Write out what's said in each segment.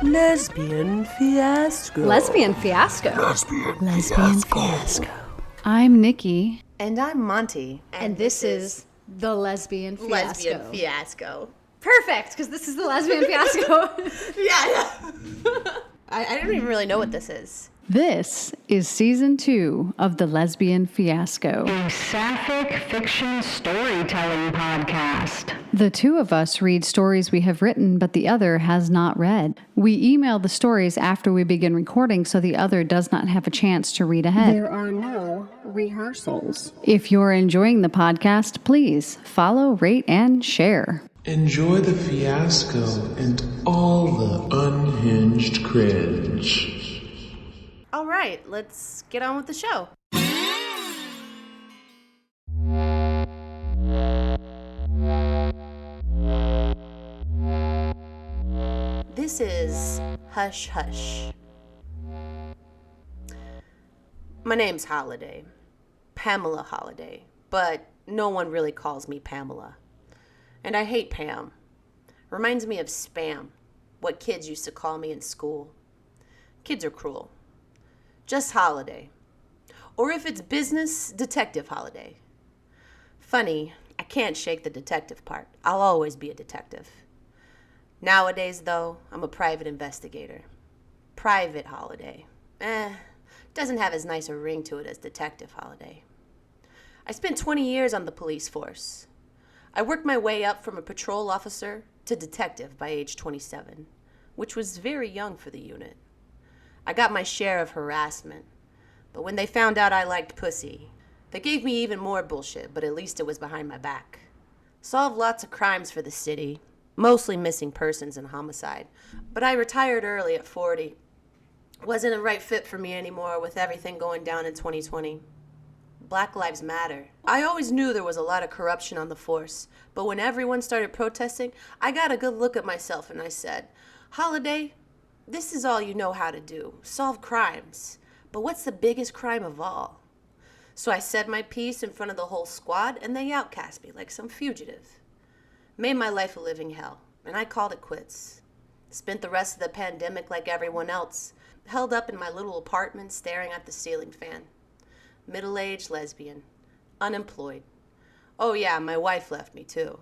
Lesbian fiasco. Lesbian fiasco. Lesbian fiasco. I'm Nikki. And I'm Monte. And this is the Lesbian Fiasco. Lesbian Fiasco. Perfect, because this is the Lesbian Fiasco. Yeah. I don't even really know what this is. This is season 2 of the Lesbian Fiasco, a sapphic fiction storytelling podcast. The two of us read stories we have written, but the other has not read. We email the stories after we begin recording so the other does not have a chance to read ahead. There are no rehearsals. If you're enjoying the podcast, please follow, rate, and share. Enjoy the fiasco and all the unhinged cringe. All right, let's get on with the show. This is Hush Hush. My name's Holiday, Pamela Holiday, but no one really calls me Pamela. And I hate Pam. Reminds me of spam, what kids used to call me in school. Kids are cruel. Just Holiday. Or if it's business, Detective Holiday. Funny, I can't shake the detective part. I'll always be a detective. Nowadays, though, I'm a private investigator. Private Holiday. Doesn't have as nice a ring to it as Detective Holiday. I spent 20 years on the police force. I worked my way up from a patrol officer to detective by age 27, which was very young for the unit. I got my share of harassment, but when they found out I liked pussy, they gave me even more bullshit, but at least it was behind my back. Solved lots of crimes for the city, mostly missing persons and homicide, but I retired early at 40. Wasn't a right fit for me anymore with everything going down in 2020. Black Lives Matter. I always knew there was a lot of corruption on the force, but when everyone started protesting, I got a good look at myself and I said, Holiday, this is all you know how to do, solve crimes. But what's the biggest crime of all? So I said my piece in front of the whole squad and they outcast me like some fugitive. Made my life a living hell, and I called it quits. Spent the rest of the pandemic like everyone else, held up in my little apartment staring at the ceiling fan. Middle-aged lesbian, unemployed. Oh yeah, my wife left me too.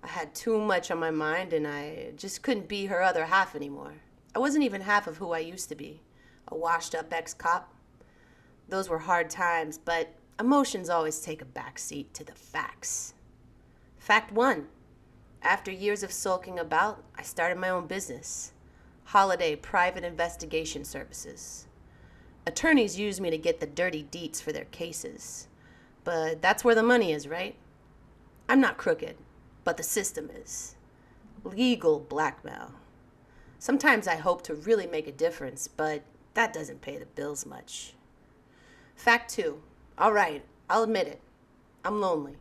I had too much on my mind and I just couldn't be her other half anymore. I wasn't even half of who I used to be, a washed-up ex-cop. Those were hard times, but emotions always take a backseat to the facts. Fact 1. After years of sulking about, I started my own business, Holiday Private Investigation Services. Attorneys use me to get the dirty deets for their cases, but that's where the money is, right? I'm not crooked, but the system is. Legal blackmail. Sometimes I hope to really make a difference, but that doesn't pay the bills much. Fact 2. All right, I'll admit it. I'm lonely.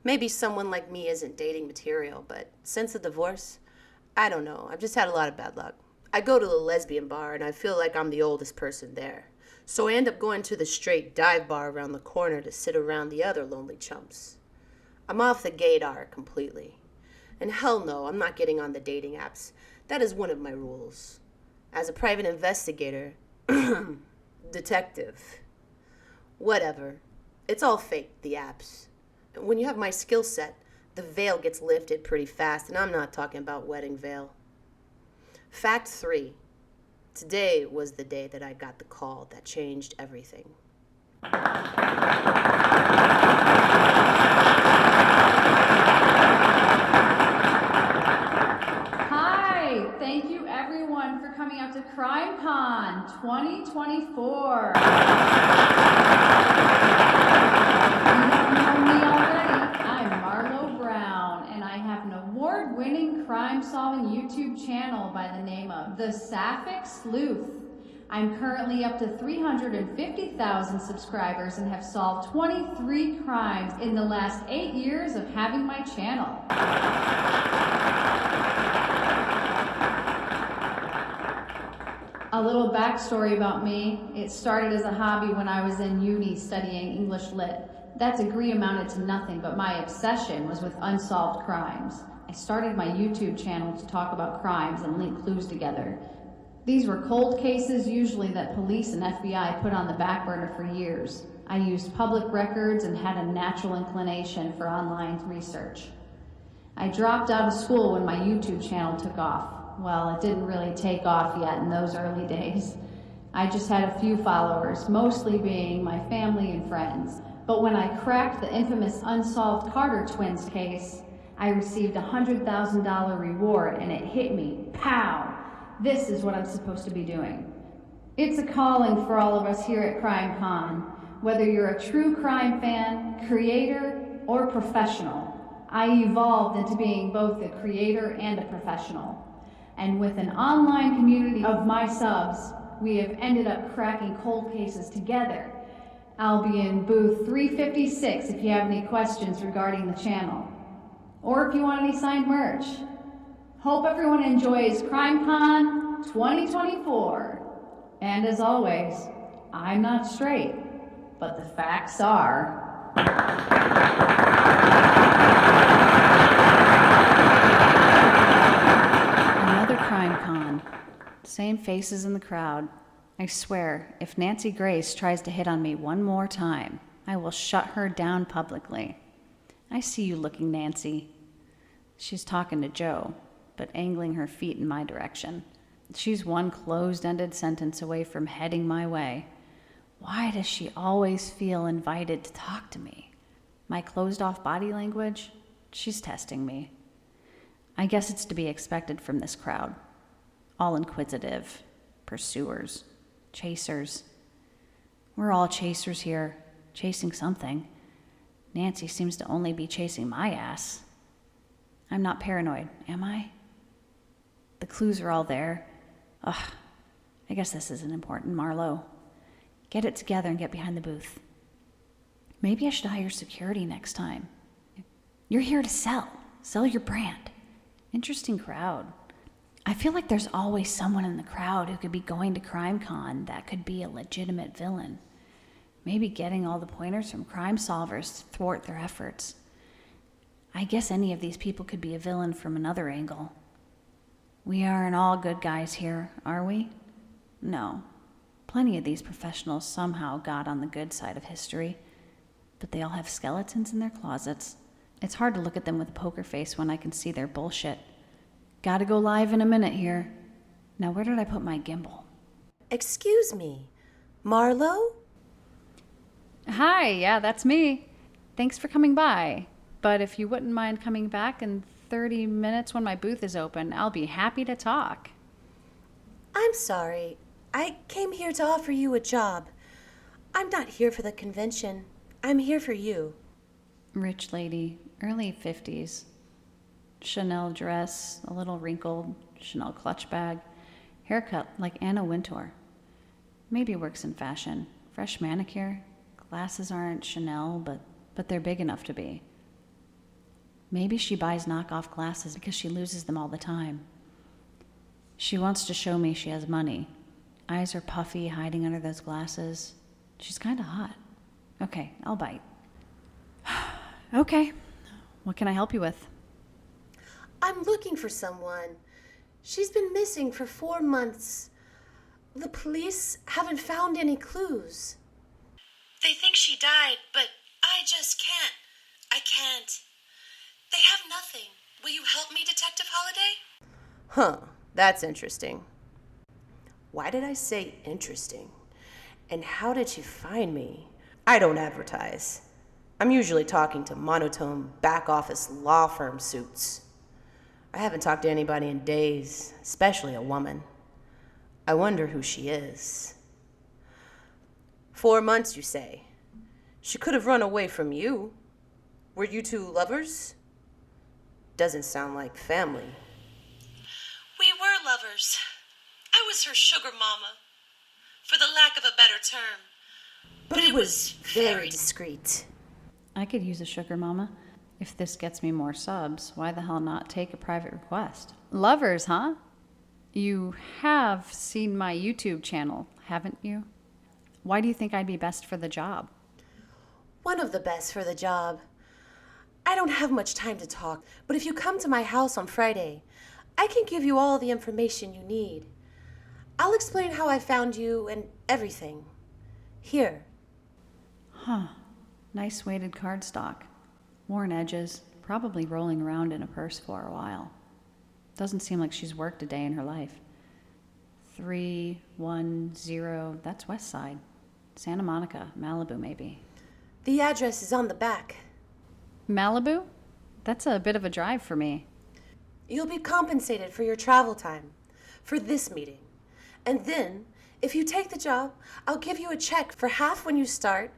Maybe someone like me isn't dating material, but since the divorce, I don't know. I've just had a lot of bad luck. I go to the lesbian bar and I feel like I'm the oldest person there. So I end up going to the straight dive bar around the corner to sit around the other lonely chumps. I'm off the gaydar completely. And hell no, I'm not getting on the dating apps. That is one of my rules. As a private investigator, detective, whatever. It's all fake, the apps. When you have my skill set, the veil gets lifted pretty fast, and I'm not talking about wedding veil. Fact 3. Today was the day that I got the call that changed everything. Hi, thank you everyone for coming out to CrimeCon 2024. Award-winning crime-solving YouTube channel by the name of The Sapphic Sleuth. I'm currently up to 350,000 subscribers and have solved 23 crimes in the last 8 years of having my channel. A little backstory about me. It started as a hobby when I was in uni studying English Lit. That degree amounted to nothing, but my obsession was with unsolved crimes. I started my YouTube channel to talk about crimes and link clues together. These were cold cases, usually that police and FBI put on the back burner for years. I used public records and had a natural inclination for online research. I dropped out of school when my YouTube channel took off. Well, it didn't really take off yet in those early days. I just had a few followers, mostly being my family and friends. But when I cracked the infamous unsolved Carter twins case, I received a $100,000 reward, and it hit me. Pow! This is what I'm supposed to be doing. It's a calling for all of us here at Crime Con. Whether you're a true crime fan, creator, or professional, I evolved into being both a creator and a professional. And with an online community of my subs, we have ended up cracking cold cases together. I'll be in booth 356 if you have any questions regarding the channel, or if you want any signed merch. Hope everyone enjoys CrimeCon 2024. And as always, I'm not straight, but the facts are. Another CrimeCon. Same faces in the crowd. I swear, if Nancy Grace tries to hit on me one more time, I will shut her down publicly. I see you looking, Nancy. She's talking to Joe, but angling her feet in my direction. She's one closed-ended sentence away from heading my way. Why does she always feel invited to talk to me? My closed-off body language? She's testing me. I guess it's to be expected from this crowd. All inquisitive, pursuers, chasers. We're all chasers here, chasing something. Nancy seems to only be chasing my ass. I'm not paranoid, am I? The clues are all there. Ugh, I guess this isn't important, Marlo. Get it together and get behind the booth. Maybe I should hire security next time. You're here to sell your brand. Interesting crowd. I feel like there's always someone in the crowd who could be going to CrimeCon that could be a legitimate villain. Maybe getting all the pointers from crime solvers to thwart their efforts. I guess any of these people could be a villain from another angle. We aren't all good guys here, are we? No. Plenty of these professionals somehow got on the good side of history, but they all have skeletons in their closets. It's hard to look at them with a poker face when I can see their bullshit. Gotta go live in a minute here. Now, where did I put my gimbal? Excuse me, Marlo? Hi, yeah, that's me. Thanks for coming by. But if you wouldn't mind coming back in 30 minutes when my booth is open, I'll be happy to talk. I'm sorry. I came here to offer you a job. I'm not here for the convention. I'm here for you. Rich lady, early 50s. Chanel dress, a little wrinkled, Chanel clutch bag. Haircut like Anna Wintour. Maybe works in fashion. Fresh manicure. Glasses aren't Chanel, but they're big enough to be. Maybe she buys knockoff glasses because she loses them all the time. She wants to show me she has money. Eyes are puffy, hiding under those glasses. She's kind of hot. Okay, I'll bite. Okay, what can I help you with? I'm looking for someone. She's been missing for 4 months. The police haven't found any clues. They think she died, but I just can't. I can't. They have nothing. Will you help me, Detective Holliday? Huh, that's interesting. Why did I say interesting? And how did she find me? I don't advertise. I'm usually talking to monotone back office law firm suits. I haven't talked to anybody in days, especially a woman. I wonder who she is. 4 months, you say? She could have run away from you. Were you two lovers? Doesn't sound like family. We were lovers. I was her sugar mama, for the lack of a better term. But it was very discreet. I could use a sugar mama. If this gets me more subs, why the hell not take a private request? Lovers, huh? You have seen my YouTube channel, haven't you? Why do you think I'd be best for the job? One of the best for the job. I don't have much time to talk, but if you come to my house on Friday, I can give you all the information you need. I'll explain how I found you and everything. Here. Huh. Nice weighted cardstock. Worn edges, probably rolling around in a purse for a while. Doesn't seem like she's worked a day in her life. 310, that's West Side. Santa Monica, Malibu maybe. The address is on the back. Malibu? That's a bit of a drive for me. You'll be compensated for your travel time for this meeting. And then, if you take the job, I'll give you a check for half when you start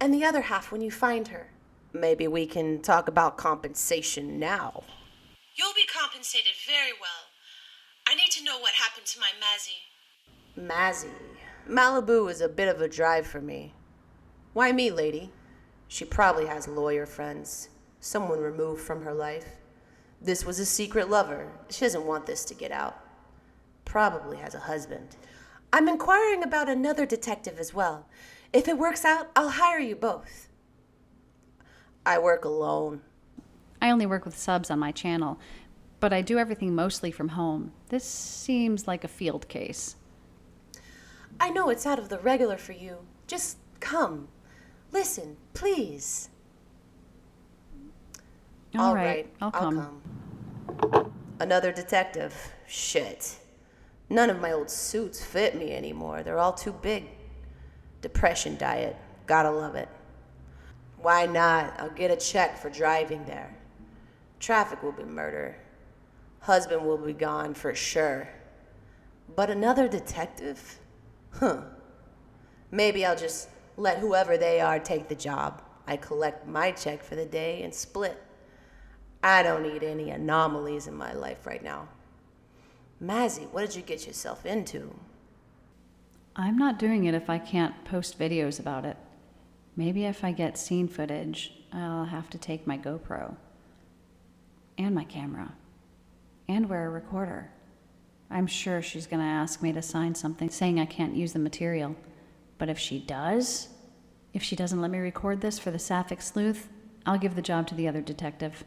and the other half when you find her. Maybe we can talk about compensation now. You'll be compensated very well. I need to know what happened to my Mazzy. Mazzy? Malibu is a bit of a drive for me. Why me, lady? She probably has lawyer friends. Someone removed from her life. This was a secret lover. She doesn't want this to get out. Probably has a husband. I'm inquiring about another detective as well. If it works out, I'll hire you both. I work alone. I only work with subs on my channel, but I do everything mostly from home. This seems like a field case. I know it's out of the regular for you. Just come. Listen, please. All right, I'll come. Another detective. Shit. None of my old suits fit me anymore. They're all too big. Depression diet. Gotta love it. Why not? I'll get a check for driving there. Traffic will be murder. Husband will be gone for sure. But another detective? Huh. Maybe I'll just let whoever they are take the job. I collect my check for the day and split. I don't need any anomalies in my life right now. Mazzy, what did you get yourself into? I'm not doing it if I can't post videos about it. Maybe if I get scene footage, I'll have to take my GoPro. And my camera. And wear a recorder. I'm sure she's going to ask me to sign something saying I can't use the material. But if she does, if she doesn't let me record this for the Sapphic Sleuth, I'll give the job to the other detective.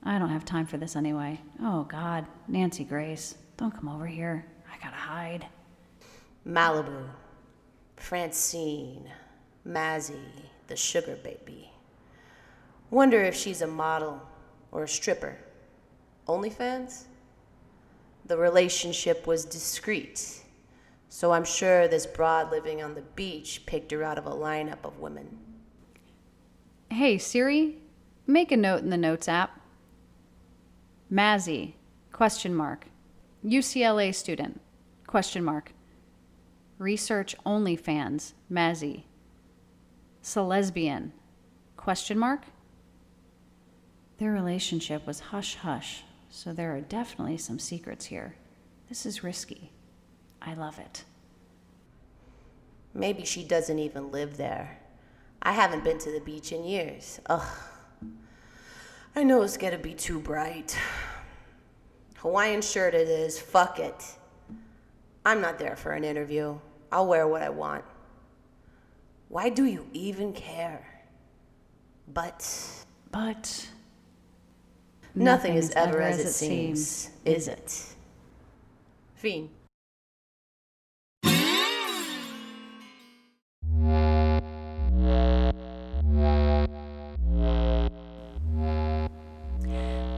I don't have time for this anyway. Oh, God. Nancy Grace, don't come over here. I gotta hide. Malibu. Francine. Mazzy, the sugar baby. Wonder if she's a model or a stripper. OnlyFans? The relationship was discreet, so I'm sure this broad living on the beach picked her out of a lineup of women. Hey, Siri, make a note in the Notes app. Mazzy, question mark. UCLA student, question mark. Research OnlyFans, Mazzy. Celesbian, question mark. Their relationship was hush-hush, so there are definitely some secrets here. This is risky. I love it. Maybe she doesn't even live there. I haven't been to the beach in years. Ugh. I know it's gonna be too bright. Hawaiian shirt it is, fuck it. I'm not there for an interview. I'll wear what I want. Why do you even care? But nothing is ever as it seems, is it? Fiend.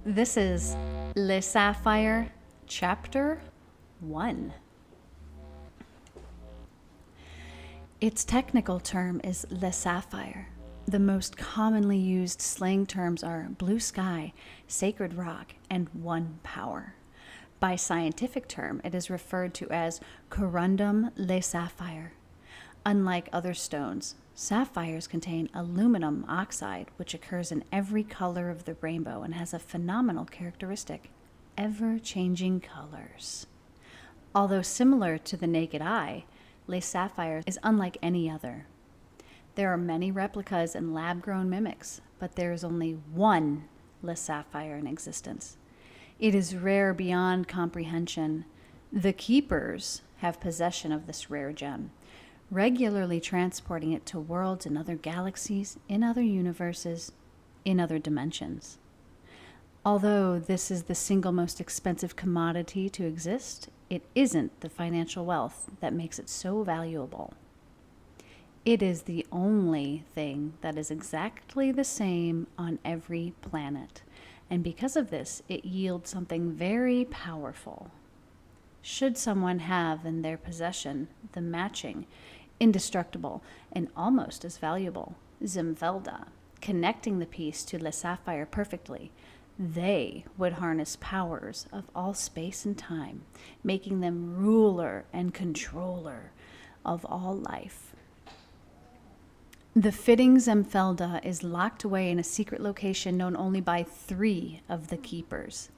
This is Le Sapphire, Chapter 1. Its technical term is Le Sapphire. The most commonly used slang terms are blue sky, sacred rock, and one power. By scientific term, it is referred to as corundum le sapphire. Unlike other stones, sapphires contain aluminum oxide, which occurs in every color of the rainbow and has a phenomenal characteristic: ever-changing colors. Although similar to the naked eye, Le Sapphire is unlike any other. There are many replicas and lab-grown mimics, but there is only one Le Sapphire in existence. It is rare beyond comprehension. The keepers have possession of this rare gem, regularly transporting it to worlds in other galaxies, in other universes, in other dimensions. Although this is the single most expensive commodity to exist, it isn't the financial wealth that makes it so valuable. It is the only thing that is exactly the same on every planet, and because of this, it yields something very powerful. Should someone have in their possession the matching, indestructible, and almost as valuable Zimfelda, connecting the piece to Le Sapphire perfectly, they would harness powers of all space and time, making them ruler and controller of all life. The fitting Zimfelda is locked away in a secret location known only by 3 of the keepers.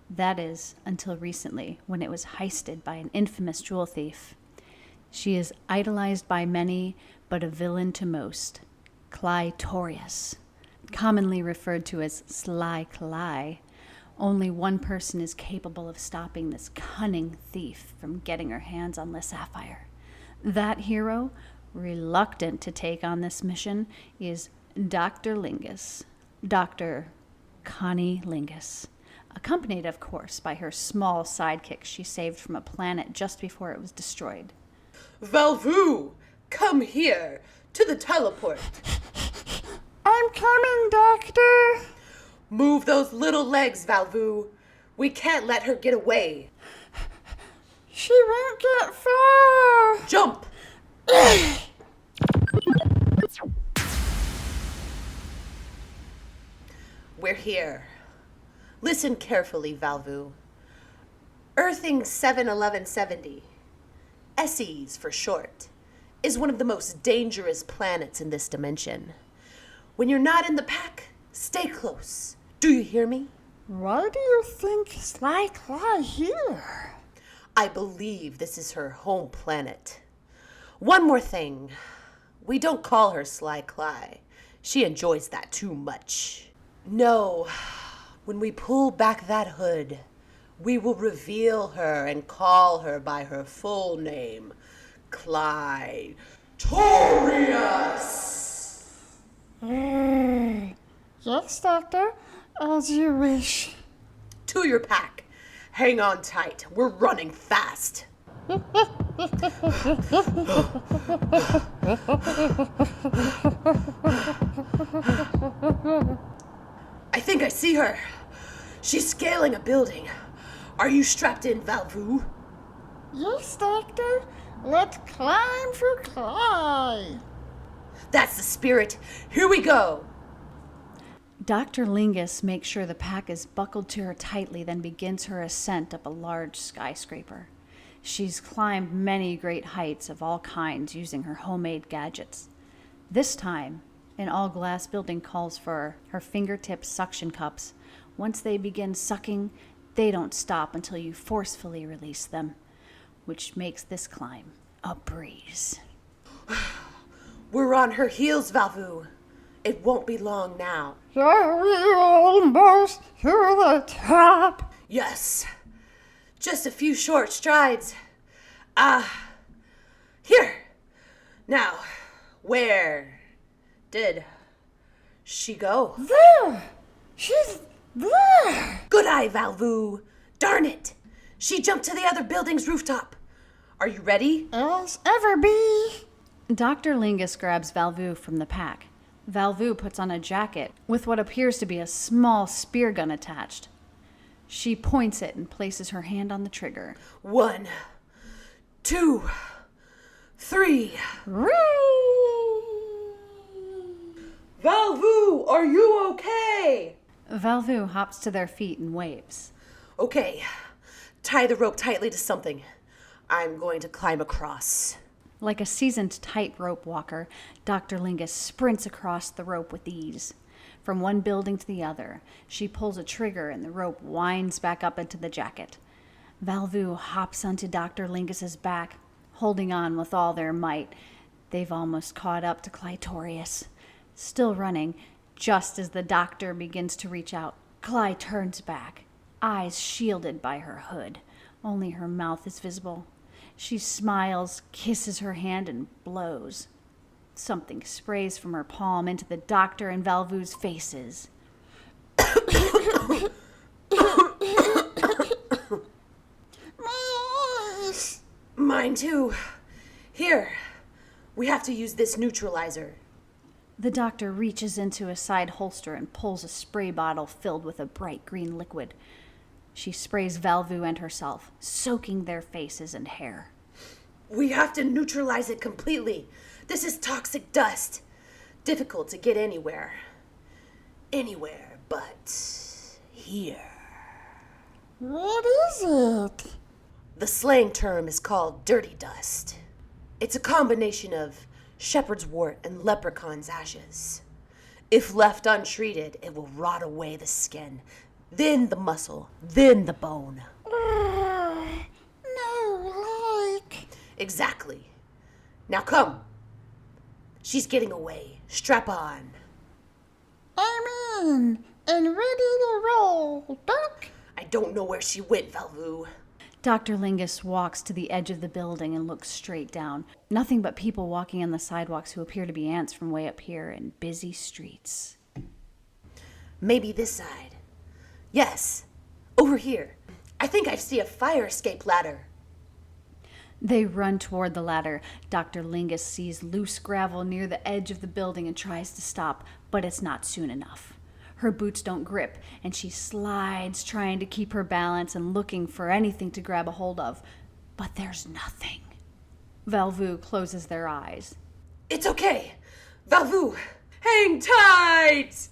That is, until recently, when it was heisted by an infamous jewel thief. She is idolized by many, but a villain to most. Clytorius, commonly referred to as Sly Cly. Only one person is capable of stopping this cunning thief from getting her hands on Le Sapphire. That hero, reluctant to take on this mission, is Dr. Lingus, Dr. Connie Lingus, accompanied, of course, by her small sidekick she saved from a planet just before it was destroyed. Valvu, come here, to the teleport. I'm coming, Doctor. Move those little legs, Valvu. We can't let her get away. She won't get far. Jump! We're here. Listen carefully, Valvu. Earthing 71170, Esses for short, is one of the most dangerous planets in this dimension. When you're not in the pack, stay close. Do you hear me? Why do you think Sly Cly here? I believe this is her home planet. One more thing. We don't call her Sly Cly. She enjoys that too much. No, when we pull back that hood, we will reveal her and call her by her full name, Clytorius. Yes, Doctor, as you wish. To your pack. Hang on tight. We're running fast. I think I see her. She's scaling a building. Are you strapped in, Valvu? Yes, Doctor. Let's climb for Cly. That's the spirit. Here we go. Dr. Lingus makes sure the pack is buckled to her tightly, then begins her ascent up a large skyscraper. She's climbed many great heights of all kinds using her homemade gadgets. This time, an all-glass building calls for her fingertip suction cups. Once they begin sucking, they don't stop until you forcefully release them, which makes this climb a breeze. We're on her heels, Valvu. It won't be long now. Are we almost to the top? Yes. Just a few short strides. Here. Now, where did she go? There! She's there! Good eye, Valvu. Darn it. She jumped to the other building's rooftop. Are you ready? As ever be. Dr. Lingus grabs Valvu from the pack. Valvu puts on a jacket with what appears to be a small spear gun attached. She points it and places her hand on the trigger. 1, 2, 3. Valvu, are you okay? Valvu hops to their feet and waves. Okay. Tie the rope tightly to something. I'm going to climb across. Like a seasoned tightrope walker, Dr. Lingus sprints across the rope with ease. From one building to the other, she pulls a trigger and the rope winds back up into the jacket. Valvu hops onto Dr. Lingus's back, holding on with all their might. They've almost caught up to Clytorius. Still running, just as the doctor begins to reach out, Cly turns back, eyes shielded by her hood. Only her mouth is visible. She smiles, kisses her hand, and blows. Something sprays from her palm into the doctor and Valvu's faces. Mine too. Here, we have to use this neutralizer. The doctor reaches into a side holster and pulls a spray bottle filled with a bright green liquid. She sprays Valvu and herself, soaking their faces and hair. We have to neutralize it completely. This is toxic dust. Difficult to get anywhere. Anywhere but here. What is it? The slang term is called dirty dust. It's a combination of shepherd's wort and leprechaun's ashes. If left untreated, it will rot away the skin, then the muscle, then the bone. No, like... Exactly. Now come. She's getting away. Strap on. I'm in and ready to roll, Doc. I don't know where she went, Valvu. Dr. Lingus walks to the edge of the building and looks straight down. Nothing but people walking on the sidewalks who appear to be ants from way up here in busy streets. Maybe this side. Yes, over here. I think I see a fire escape ladder. They run toward the ladder. Dr. Lingus sees loose gravel near the edge of the building and tries to stop, but it's not soon enough. Her boots don't grip, and she slides, trying to keep her balance and looking for anything to grab a hold of. But there's nothing. Valvu closes their eyes. It's okay. Valvu, hang tight!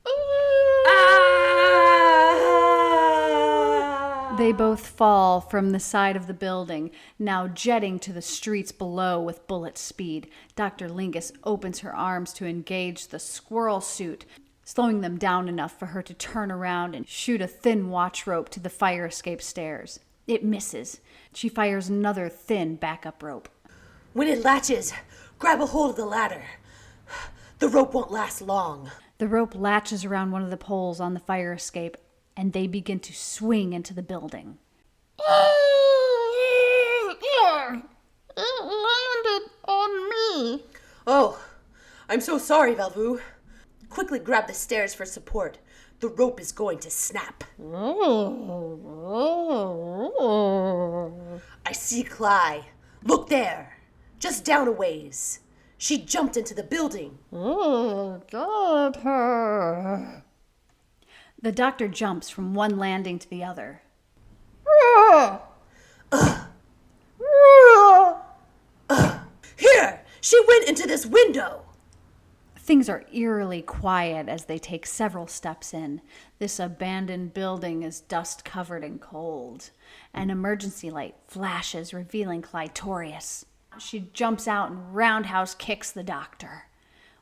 Ah! They both fall from the side of the building, now jetting to the streets below with bullet speed. Dr. Lingus opens her arms to engage the squirrel suit, slowing them down enough for her to turn around and shoot a thin watch rope to the fire escape stairs. It misses. She fires another thin backup rope. When it latches, grab a hold of the ladder. The rope won't last long. The rope latches around one of the poles on the fire escape, and they begin to swing into the building. Yeah, it landed on me. Oh, I'm so sorry, Valvu. Quickly grab the stairs for support. The rope is going to snap. I see Cly. Look there. Just down a ways. She jumped into the building. Got her. The doctor jumps from one landing to the other. Here! She went into this window! Things are eerily quiet as they take several steps in. This abandoned building is dust-covered and cold. An emergency light flashes, revealing Clitorius. She jumps out and roundhouse kicks the doctor.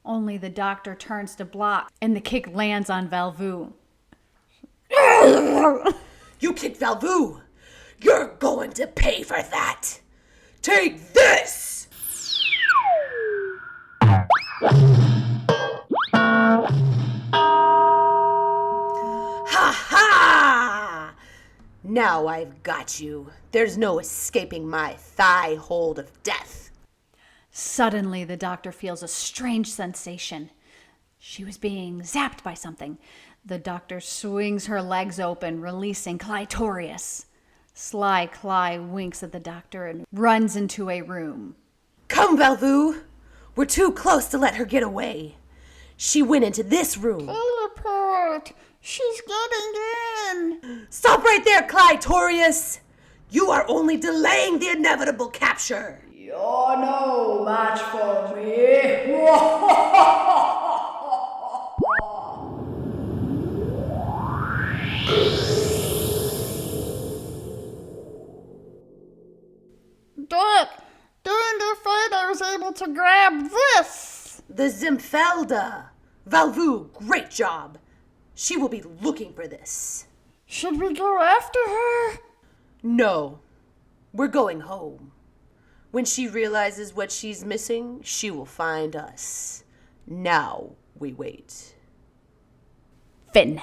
Only the doctor turns to block, and the kick lands on Valvu. You kicked Valvu! You're going to pay for that! Take this! Ha ha! Now I've got you. There's no escaping my thigh hold of death. Suddenly, the doctor feels a strange sensation. She was being zapped by something. The doctor swings her legs open, releasing Clitorius. Sly Cly winks at the doctor and runs into a room. Come, Valvu. We're too close to let her get away. She went into this room. Teleport. She's getting in. Stop right there, Clitorius. You are only delaying the inevitable capture. You're no match for me. Doc, during the fight I was able to grab this. The Zimfelda. Valvu, great job. She will be looking for this. Should we go after her? No, we're going home. When she realizes what she's missing, she will find us. Now we wait. Finn.